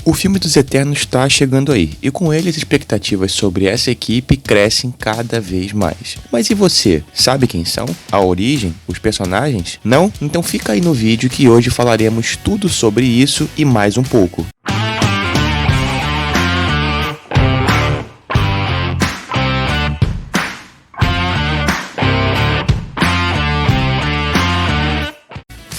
O filme dos Eternos está chegando aí, e com ele as expectativas sobre essa equipe crescem cada vez mais. Mas e você? Sabe quem são? A origem? Os personagens? Não? Então fica aí no vídeo que hoje falaremos tudo sobre isso e mais um pouco.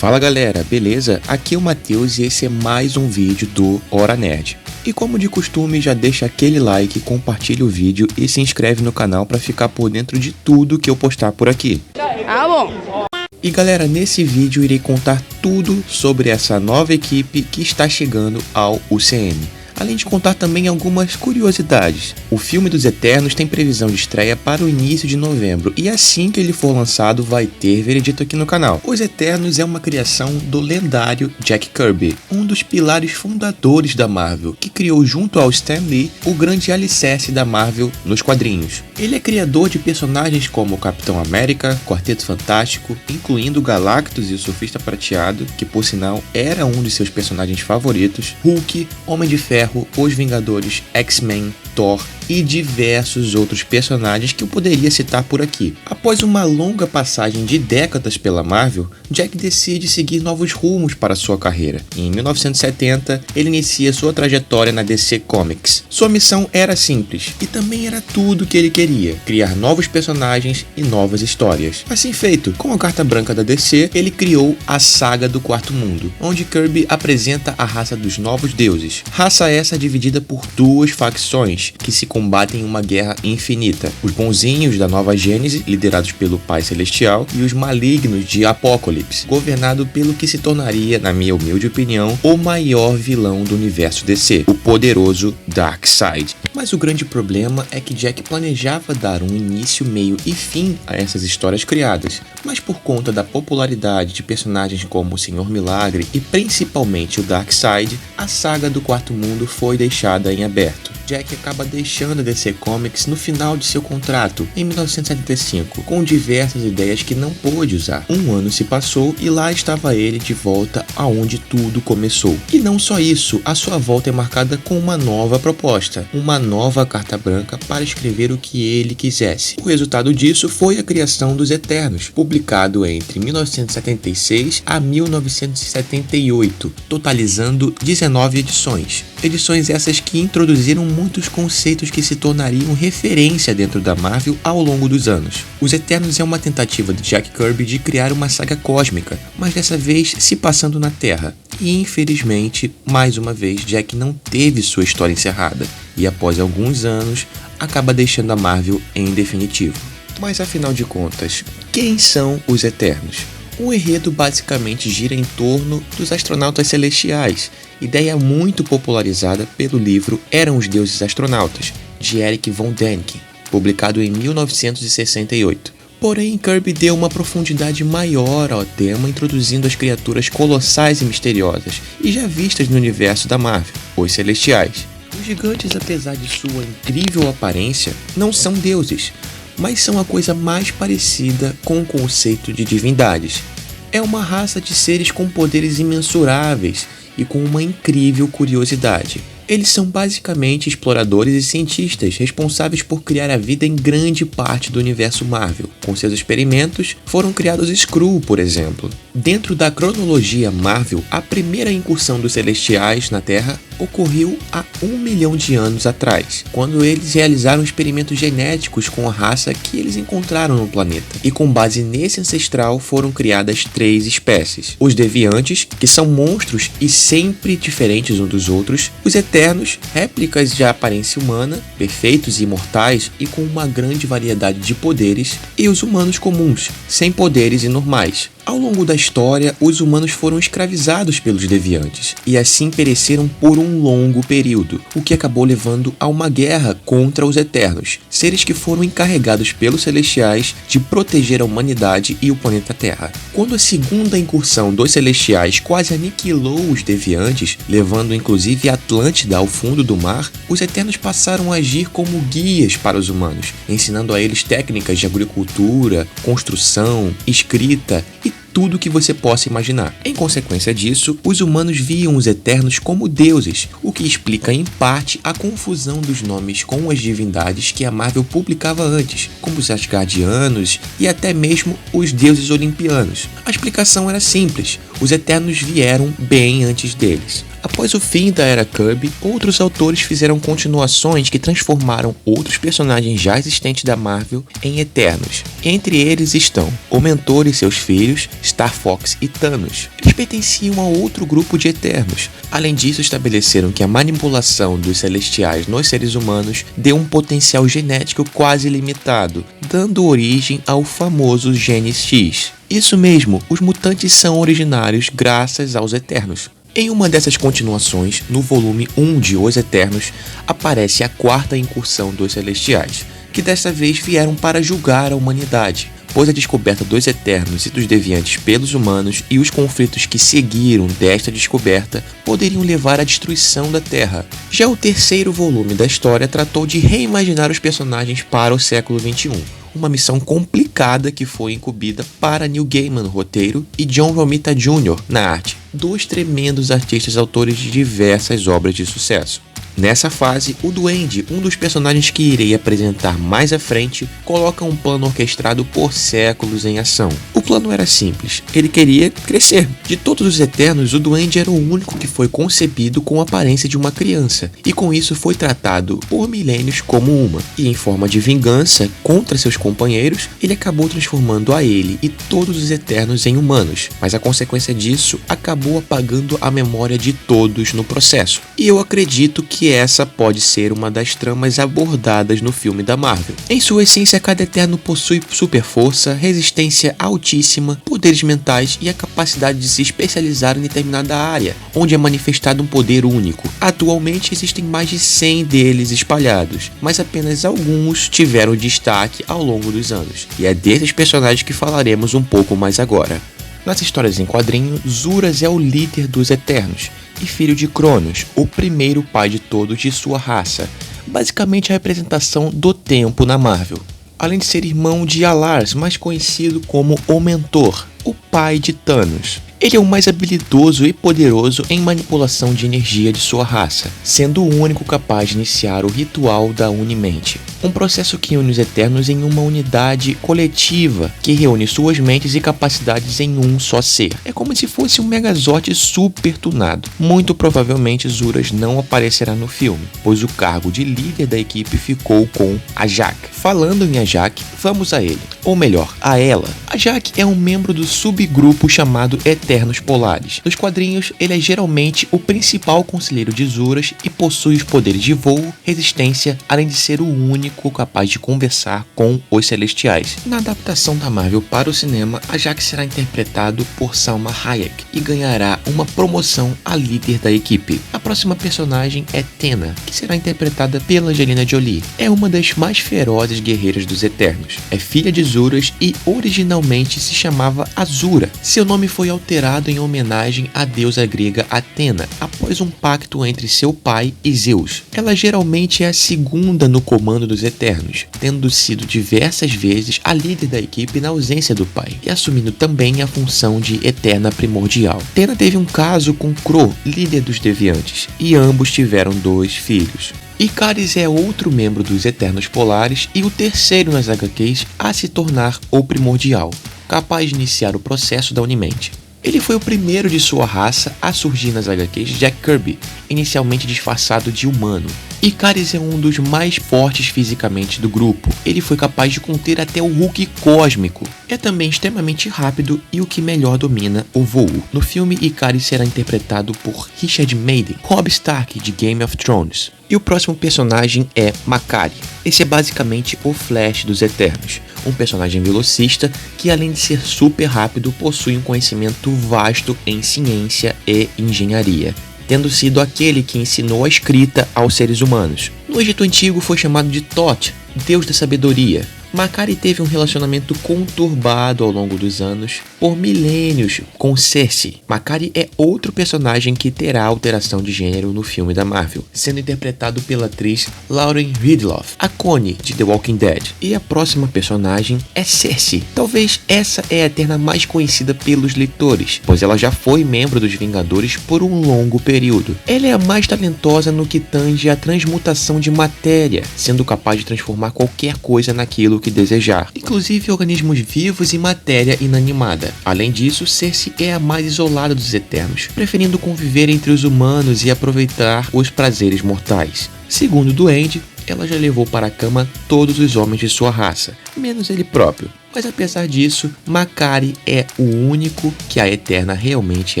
Fala galera, beleza? Aqui é o Matheus e esse é mais um vídeo do Hora Nerd. E como de costume, já deixa aquele like, compartilha o vídeo e se inscreve no canal para ficar por dentro de tudo que eu postar por aqui. Ah, bom. E galera, nesse vídeo irei contar tudo sobre essa nova equipe que está chegando ao UCM. Além de contar também algumas curiosidades. O filme dos Eternos tem previsão de estreia para o início de novembro e assim que ele for lançado vai ter veredito aqui no canal. Os Eternos é uma criação do lendário Jack Kirby, um dos pilares fundadores da Marvel, que criou junto ao Stan Lee o grande alicerce da Marvel nos quadrinhos. Ele é criador de personagens como o Capitão América, Quarteto Fantástico, incluindo Galactus e o Surfista Prateado, que por sinal era um de seus personagens favoritos, Hulk, Homem de Ferro, Os Vingadores, X-Men, Thor e diversos outros personagens que eu poderia citar por aqui. Após uma longa passagem de décadas pela Marvel, Jack decide seguir novos rumos para sua carreira. Em 1970, ele inicia sua trajetória na DC Comics. Sua missão era simples e também era tudo o que ele queria: criar novos personagens e novas histórias. Assim feito, com a carta branca da DC, ele criou a Saga do Quarto Mundo, onde Kirby apresenta a raça dos Novos Deuses. Raça essa dividida por duas facções que se combatem em uma guerra infinita: os bonzinhos da Nova Gênese, liderados pelo Pai Celestial, e os malignos de Apocalipse, governado pelo que se tornaria, na minha humilde opinião, o maior vilão do universo DC, o poderoso Darkseid. Mas o grande problema é que Jack planejava dar um início, meio e fim a essas histórias criadas, mas por conta da popularidade de personagens como o Senhor Milagre e principalmente o Darkseid, a Saga do Quarto Mundo foi deixada em aberto. Jack acaba deixando a DC Comics no final de seu contrato, em 1975, com diversas ideias que não pôde usar. Um ano se passou e lá estava ele de volta aonde tudo começou. E não só isso, a sua volta é marcada com uma nova proposta, uma nova carta branca para escrever o que ele quisesse. O resultado disso foi a criação dos Eternos, publicado entre 1976 a 1978, totalizando 19 edições. Edições essas que introduziram muitos conceitos que se tornariam referência dentro da Marvel ao longo dos anos. Os Eternos é uma tentativa de Jack Kirby de criar uma saga cósmica, mas dessa vez se passando na Terra. E infelizmente, mais uma vez, Jack não teve sua história encerrada, e após alguns anos, acaba deixando a Marvel em definitivo. Mas afinal de contas, quem são os Eternos? O enredo basicamente gira em torno dos astronautas celestiais, ideia muito popularizada pelo livro Eram os Deuses Astronautas, de Erich von Däniken, publicado em 1968. Porém, Kirby deu uma profundidade maior ao tema, introduzindo as criaturas colossais e misteriosas, e já vistas no universo da Marvel, os Celestiais. Os gigantes, apesar de sua incrível aparência, não são deuses, mas são a coisa mais parecida com o conceito de divindades. É uma raça de seres com poderes imensuráveis e com uma incrível curiosidade. Eles são basicamente exploradores e cientistas responsáveis por criar a vida em grande parte do universo Marvel. Com seus experimentos, foram criados Skrull, por exemplo. Dentro da cronologia Marvel, a primeira incursão dos Celestiais na Terra ocorreu há 1 milhão de anos atrás, quando eles realizaram experimentos genéticos com a raça que eles encontraram no planeta. E com base nesse ancestral foram criadas 3 espécies: os Deviantes, que são monstros e sempre diferentes uns dos outros; os Eternos, réplicas de aparência humana, perfeitos e imortais e com uma grande variedade de poderes; e os humanos comuns, sem poderes e normais. Ao longo da história, os humanos foram escravizados pelos Deviantes e assim pereceram por um longo período, o que acabou levando a uma guerra contra os Eternos, seres que foram encarregados pelos Celestiais de proteger a humanidade e o planeta Terra. Quando a segunda incursão dos Celestiais quase aniquilou os Deviantes, levando inclusive Atlântida ao fundo do mar, os Eternos passaram a agir como guias para os humanos, ensinando a eles técnicas de agricultura, construção, escrita e tudo o que você possa imaginar. Em consequência disso, os humanos viam os Eternos como deuses, o que explica em parte a confusão dos nomes com as divindades que a Marvel publicava antes, como os Asgardianos e até mesmo os deuses olimpianos. A explicação era simples: os Eternos vieram bem antes deles. Após o fim da era Kirby, outros autores fizeram continuações que transformaram outros personagens já existentes da Marvel em Eternos. Entre eles estão o Mentor e seus filhos, Star Fox e Thanos. Eles pertenciam a outro grupo de Eternos. Além disso, estabeleceram que a manipulação dos Celestiais nos seres humanos deu um potencial genético quase ilimitado, dando origem ao famoso Gene X. Isso mesmo, os mutantes são originários graças aos Eternos. Em uma dessas continuações, no volume 1 de Os Eternos, aparece a quarta incursão dos Celestiais, que dessa vez vieram para julgar a humanidade, pois a descoberta dos Eternos e dos Deviantes pelos humanos e os conflitos que seguiram desta descoberta poderiam levar à destruição da Terra. Já o terceiro volume da história tratou de reimaginar os personagens para o século XXI. Uma missão complicada que foi incumbida para Neil Gaiman no roteiro e John Romita Jr. na arte, dois tremendos artistas autores de diversas obras de sucesso. Nessa fase, o Duende, um dos personagens que irei apresentar mais à frente, coloca um plano orquestrado por séculos em ação. O plano era simples, ele queria crescer. De todos os Eternos, o Duende era o único que foi concebido com a aparência de uma criança, e com isso foi tratado por milênios como uma. E em forma de vingança contra seus companheiros, ele acabou transformando a ele e todos os Eternos em humanos, mas a consequência disso acabou apagando a memória de todos no processo. E eu acredito que essa pode ser uma das tramas abordadas no filme da Marvel. Em sua essência, cada Eterno possui super força, resistência altíssima, poderes mentais e a capacidade de se especializar em determinada área, onde é manifestado um poder único. Atualmente existem mais de 100 deles espalhados, mas apenas alguns tiveram destaque ao longo dos anos, e é desses personagens que falaremos um pouco mais agora. Nas histórias em quadrinho, Zuras é o líder dos Eternos e filho de Cronos, o primeiro pai de todos de sua raça, basicamente a representação do tempo na Marvel. Além de ser irmão de Alars, mais conhecido como o Mentor, o pai de Thanos. Ele é o mais habilidoso e poderoso em manipulação de energia de sua raça, sendo o único capaz de iniciar o ritual da Unimente, um processo que une os Eternos em uma unidade coletiva que reúne suas mentes e capacidades em um só ser. É como se fosse um Megazord super tunado. Muito provavelmente Zuras não aparecerá no filme, pois o cargo de líder da equipe ficou com Ajak. Falando em Ajak, vamos a ele, ou melhor, a ela. Ajak é um membro do subgrupo chamado Eternos Polares. Nos quadrinhos, ele é geralmente o principal conselheiro de Zuras e possui os poderes de voo, resistência, além de ser o único capaz de conversar com os Celestiais. Na adaptação da Marvel para o cinema, Ajak será interpretado por Salma Hayek e ganhará uma promoção a líder da equipe. A próxima personagem é Tena, que será interpretada pela Angelina Jolie. É uma das mais ferozes guerreiras dos Eternos. É filha de Zuras e originalmente se chamava Azura. Seu nome foi alterado em homenagem à deusa grega Atena, após um pacto entre seu pai e Zeus. Ela geralmente é a segunda no comando dos Eternos, tendo sido diversas vezes a líder da equipe na ausência do pai, e assumindo também a função de Eterna Primordial. Tena teve um caso com Kro, líder dos Deviantes, e ambos tiveram 2 filhos. Ikaris é outro membro dos Eternos Polares e o terceiro nas HQs a se tornar o Primordial, capaz de iniciar o processo da Unimente. Ele foi o primeiro de sua raça a surgir nas HQs de Jack Kirby, inicialmente disfarçado de humano. Ikaris é um dos mais fortes fisicamente do grupo. Ele foi capaz de conter até o Hulk cósmico. É também extremamente rápido e o que melhor domina o voo. No filme, Ikaris será interpretado por Richard Madden, Robb Stark de Game of Thrones. E o próximo personagem é Makkari. Esse é basicamente o Flash dos Eternos, um personagem velocista que, além de ser super rápido, possui um conhecimento vasto em ciência e engenharia, tendo sido aquele que ensinou a escrita aos seres humanos. No Egito Antigo foi chamado de Thoth, deus da sabedoria. Makkari teve um relacionamento conturbado ao longo dos anos por milênios com Cersei. Makkari é outro personagem que terá alteração de gênero no filme da Marvel, sendo interpretado pela atriz Lauren Ridloff, a Connie de The Walking Dead. E a próxima personagem é Cersei. Talvez essa é a Eterna mais conhecida pelos leitores, pois ela já foi membro dos Vingadores por um longo período. Ela é a mais talentosa no que tange a transmutação de matéria, sendo capaz de transformar qualquer coisa naquilo que desejar, inclusive organismos vivos e matéria inanimada. Além disso, Cersei é a mais isolada dos Eternos, preferindo conviver entre os humanos e aproveitar os prazeres mortais. Segundo o Duende, ela já levou para a cama todos os homens de sua raça, menos ele próprio. Mas apesar disso, Makkari é o único que a Eterna realmente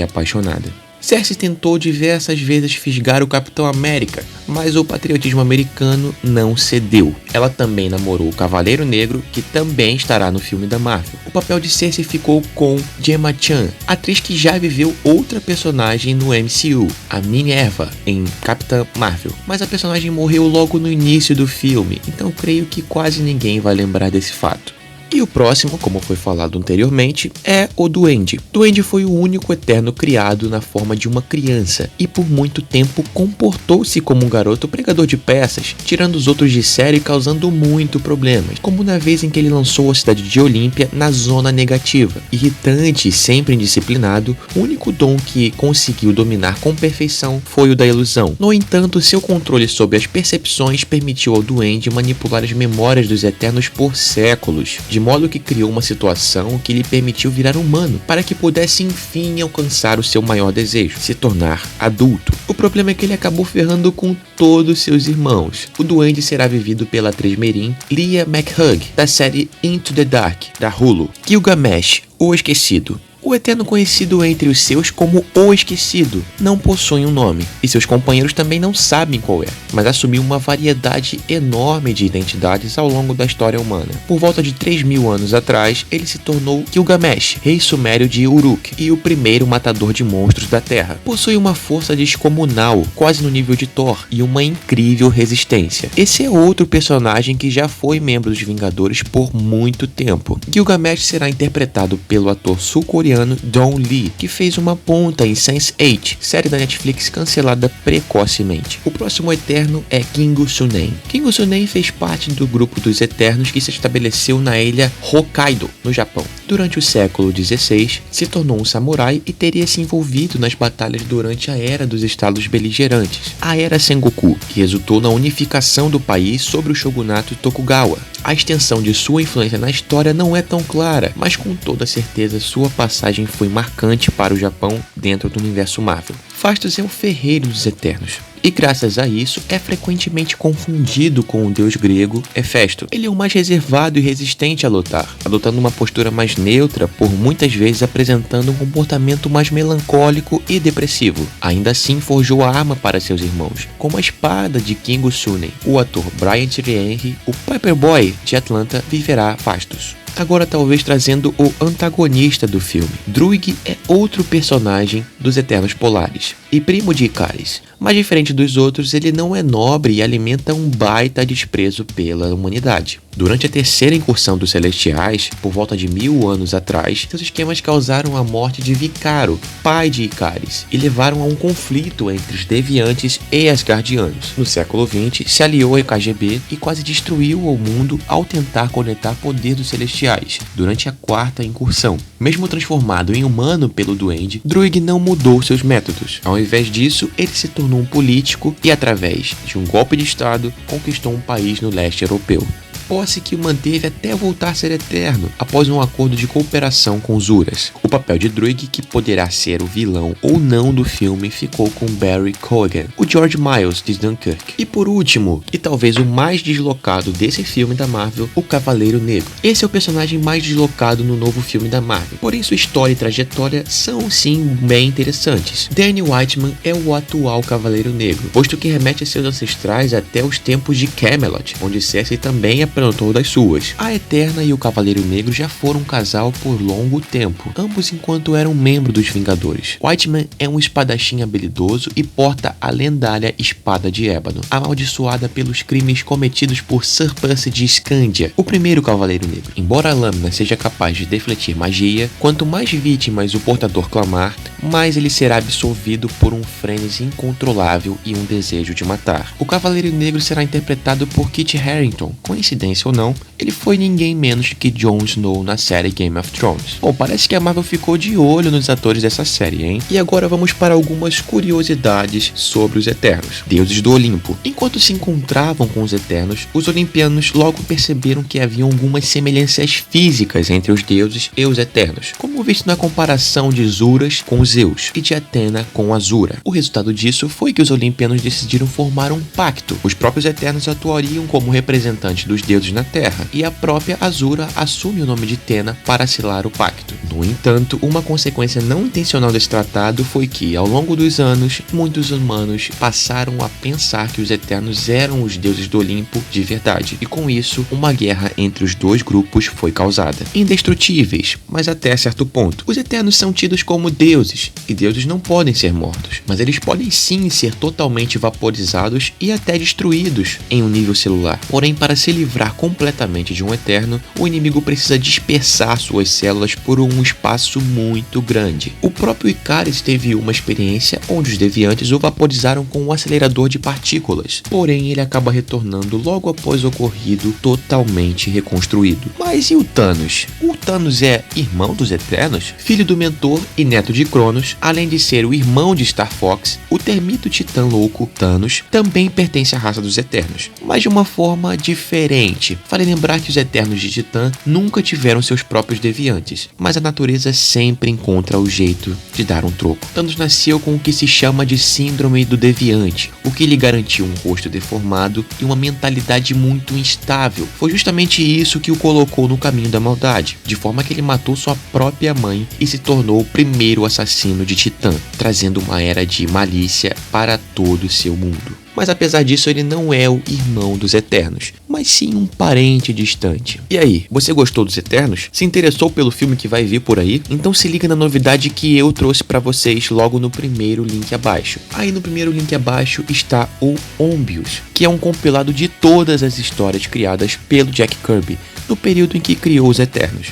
é apaixonada. Cersei tentou diversas vezes fisgar o Capitão América, mas o patriotismo americano não cedeu. Ela também namorou o Cavaleiro Negro, que também estará no filme da Marvel. O papel de Cersei ficou com Gemma Chan, atriz que já viveu outra personagem no MCU, a Minerva, em Capitã Marvel. Mas a personagem morreu logo no início do filme, então creio que quase ninguém vai lembrar desse fato. E o próximo, como foi falado anteriormente, é o Duende. Duende foi o único Eterno criado na forma de uma criança e por muito tempo comportou-se como um garoto pregador de peças, tirando os outros de sério e causando muito problemas, como na vez em que ele lançou a cidade de Olímpia na zona negativa. Irritante e sempre indisciplinado, o único dom que conseguiu dominar com perfeição foi o da ilusão. No entanto, seu controle sobre as percepções permitiu ao Duende manipular as memórias dos Eternos por séculos, de modo que criou uma situação que lhe permitiu virar humano, para que pudesse enfim alcançar o seu maior desejo, se tornar adulto. O problema é que ele acabou ferrando com todos seus irmãos. O Duende será vivido pela atriz mirim Leah McHugh, da série Into the Dark, da Hulu. Gilgamesh, o Esquecido. O Eterno, conhecido entre os seus como o Esquecido, não possui um nome, e seus companheiros também não sabem qual é, mas assumiu uma variedade enorme de identidades ao longo da história humana. Por volta de 3.000 anos atrás, ele se tornou Gilgamesh, rei sumério de Uruk, e o primeiro matador de monstros da Terra. Possui uma força descomunal, quase no nível de Thor, e uma incrível resistência. Esse é outro personagem que já foi membro dos Vingadores por muito tempo. Gilgamesh será interpretado pelo ator sul-coreano Don Lee, que fez uma ponta em Sense8, série da Netflix cancelada precocemente. O próximo Eterno é Kingo Sunen. Kingo Sunen fez parte do grupo dos Eternos que se estabeleceu na ilha Hokkaido, no Japão. Durante o século XVI, se tornou um samurai e teria se envolvido nas batalhas durante a Era dos Estados Beligerantes, a Era Sengoku, que resultou na unificação do país sobre o shogunato Tokugawa. A extensão de sua influência na história não é tão clara, mas com toda certeza sua passagem foi marcante para o Japão dentro do universo Marvel. Phastos é o ferreiro dos Eternos, e graças a isso é frequentemente confundido com o deus grego Hefesto. Ele é o mais reservado e resistente a lutar, adotando uma postura mais neutra, por muitas vezes apresentando um comportamento mais melancólico e depressivo. Ainda assim forjou a arma para seus irmãos, como a espada de Kingo Sunen. O ator Brian Tyree Henry, o Paperboy de Atlanta, viverá Phastos. Agora talvez trazendo o antagonista do filme. Druig é outro personagem dos Eternos Polares e primo de Ikaris, mas diferente dos outros, ele não é nobre e alimenta um baita desprezo pela humanidade. Durante a terceira incursão dos Celestiais, por volta de 1000 anos atrás, seus esquemas causaram a morte de Vicaro, pai de Ikaris, e levaram a um conflito entre os Deviantes e Asgardianos. No século XX, se aliou ao KGB e quase destruiu o mundo ao tentar conectar poder dos Celestiais, durante a quarta incursão. Mesmo transformado em humano pelo Duende, Druig não mudou seus métodos. Ao invés disso, ele se tornou um político e, através de um golpe de estado, conquistou um país no leste europeu. Posse que o manteve até voltar a ser eterno, após um acordo de cooperação com os Uras. O papel de Druig, que poderá ser o vilão ou não do filme, ficou com Barry Keoghan, o George Miles de Dunkirk. E por último, e talvez o mais deslocado desse filme da Marvel, o Cavaleiro Negro. Esse é o personagem mais deslocado no novo filme da Marvel, porém sua história e trajetória são sim bem interessantes. Danny Whiteman é o atual Cavaleiro Negro, posto que remete a seus ancestrais até os tempos de Camelot, onde Cersei também sempre anotou das suas. A Eterna e o Cavaleiro Negro já foram um casal por longo tempo, ambos enquanto eram membros dos Vingadores. Whiteman é um espadachim habilidoso e porta a lendária Espada de Ébano, amaldiçoada pelos crimes cometidos por Sir Percy de Scandia, o primeiro Cavaleiro Negro. Embora a lâmina seja capaz de defletir magia, quanto mais vítimas o portador clamar, mais ele será absorvido por um frenesi incontrolável e um desejo de matar. O Cavaleiro Negro será interpretado por Kit Harington. Coincidência ou não, ele foi ninguém menos que Jon Snow na série Game of Thrones. Bom, parece que a Marvel ficou de olho nos atores dessa série, hein? E agora vamos para algumas curiosidades sobre os Eternos, deuses do Olimpo. Enquanto se encontravam com os Eternos, os Olimpianos logo perceberam que haviam algumas semelhanças físicas entre os deuses e os Eternos, como visto na comparação de Zuras com Zeus e de Atena com Azura. O resultado disso foi que os Olimpianos decidiram formar um pacto. Os próprios Eternos atuariam como representantes dos deuses na Terra, e a própria Azura assume o nome de Tena para selar o pacto. No entanto, uma consequência não intencional desse tratado foi que, ao longo dos anos, muitos humanos passaram a pensar que os Eternos eram os deuses do Olimpo de verdade, e com isso, uma guerra entre os dois grupos foi causada. Indestrutíveis, mas até certo ponto. Os Eternos são tidos como deuses, e deuses não podem ser mortos, mas eles podem sim ser totalmente vaporizados e até destruídos em um nível celular. Porém, para se livrar completamente de um Eterno, o inimigo precisa dispersar suas células por um espaço muito grande. O próprio Ikaris teve uma experiência onde os deviantes o vaporizaram com um acelerador de partículas, porém ele acaba retornando logo após o ocorrido totalmente reconstruído. Mas e o Thanos? O Thanos é irmão dos Eternos, filho do mentor e neto de Cronos, além de ser o irmão de Star Fox. O termito titã louco Thanos também pertence à raça dos Eternos, mas de uma forma diferente. Vale lembrar que os Eternos de Titã nunca tiveram seus próprios deviantes, mas a natureza sempre encontra o jeito de dar um troco. Thanos nasceu com o que se chama de síndrome do deviante, o que lhe garantiu um rosto deformado e uma mentalidade muito instável. Foi justamente isso que o colocou no caminho da maldade, de forma que ele matou sua própria mãe e se tornou o primeiro assassino de Titã, trazendo uma era de malícia para todo o seu mundo. Mas apesar disso, ele não é o irmão dos Eternos, mas sim um parente distante. E aí, você gostou dos Eternos? Se interessou pelo filme que vai vir por aí? Então se liga na novidade que eu trouxe pra vocês logo no primeiro link abaixo. Aí no primeiro link abaixo está o Ombius, que é um compilado de todas as histórias criadas pelo Jack Kirby, no período em que criou os Eternos.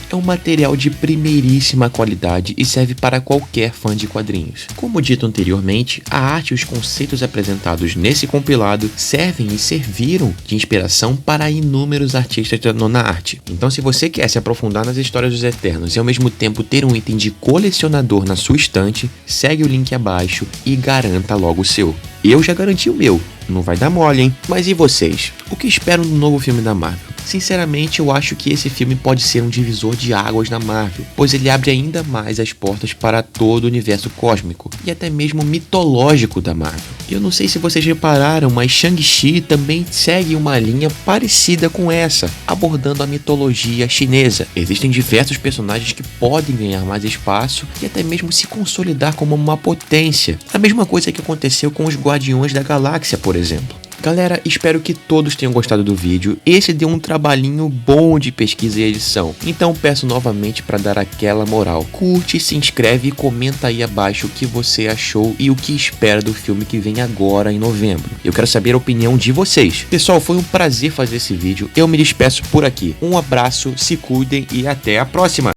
É um material de primeiríssima qualidade e serve para qualquer fã de quadrinhos. Como dito anteriormente, a arte e os conceitos apresentados nesse compilado servem e serviram de inspiração para inúmeros artistas da nona arte. Então, se você quer se aprofundar nas histórias dos Eternos e ao mesmo tempo ter um item de colecionador na sua estante, segue o link abaixo e garanta logo o seu. Eu já garanti o meu, não vai dar mole, hein? Mas e vocês? O que esperam do novo filme da Marvel? Sinceramente, eu acho que esse filme pode ser um divisor de águas na Marvel, pois ele abre ainda mais as portas para todo o universo cósmico e até mesmo mitológico da Marvel. Eu não sei se vocês repararam, mas Shang-Chi também segue uma linha parecida com essa, abordando a mitologia chinesa. Existem diversos personagens que podem ganhar mais espaço e até mesmo se consolidar como uma potência. A mesma coisa que aconteceu com os Guardiões da Galáxia, por exemplo. Galera, espero que todos tenham gostado do vídeo. Esse deu um trabalhinho bom de pesquisa e edição, então peço novamente para dar aquela moral. Curte, se inscreve e comenta aí abaixo o que você achou e o que espera do filme que vem agora em novembro. Eu quero saber a opinião de vocês. Pessoal, foi um prazer fazer esse vídeo. Eu me despeço por aqui. Um abraço, se cuidem e até a próxima!